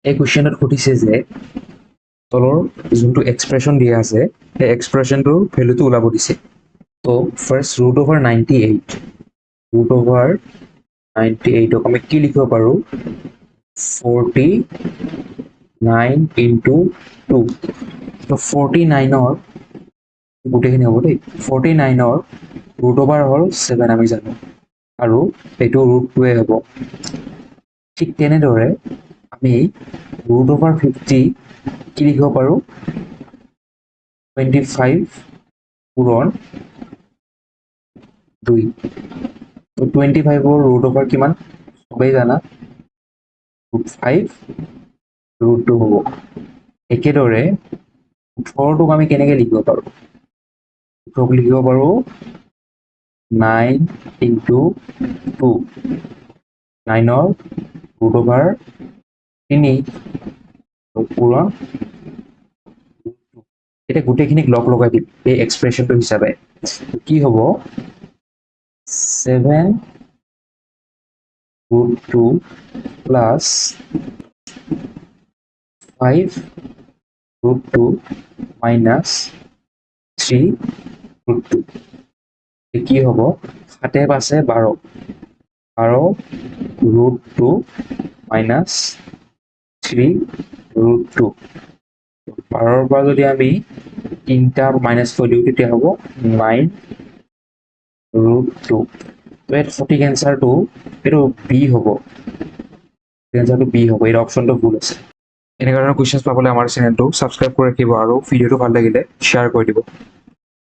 এই কুৱেশ্যনত সুধিছে যে তলৰ যোনটো এক্সপ্ৰেশ্যন দিয়া আছে সেই এক্সপ্ৰেশ্যনটোৰ ভেলুটো ওলাব দিছে। তো ফাৰ্ষ্ট √98ক আমি কি লিখিব পাৰোঁ 49 ইনটু 2। তো 49ৰ গোটেইখিনি হ'ব দেই। 49ৰ √ওভাৰ হ'ল 7 আমি জানো, আৰু এইটো √2 হ'ব। ঠিক তেনেদৰে আমি √50 কি লিখিব পাৰোঁ 25 পূৰণ 2। তো 25ৰ √ওভাৰ কিমান সবেই জানা √5 √2 হ'ব। একেদৰে 18টোক আমি কেনেকৈ লিখিব পাৰোঁ 18ক লিখিব পাৰোঁ 9 ইনটু 2। 9ৰ √ওভাৰ 3 পূৰণ 2। এতিয়া গোটেইখিনিক লগ লগাই দিম এই এক্সপ্ৰেশ্যনটো হিচাপে। কি হ'ব 7 √2 প্লাছ 5 √2 মাইনাছ 3 √2। কি হ'ব 7 5 12 √2 মাইনাছ 3 √2। 12ৰ পৰা যদি আমি 3টা মাইনাছ কৰি দিওঁ তেতিয়া হ'ব 9 √2। তো ইয়াত সঠিক এনচাৰটো এইটো বি হ'ব। এনচাৰটো বি হ'ব, এই অপশ্যনটো ভুল আছে। এনেকুৱা ধৰণৰ কুৱেশ্যনছ পাবলৈ আমাৰ চেনেলটো ছাবস্ক্ৰাইব কৰি ৰাখিব আৰু ভিডিঅ'টো ভাল লাগিলে শ্বেয়াৰ কৰি দিব।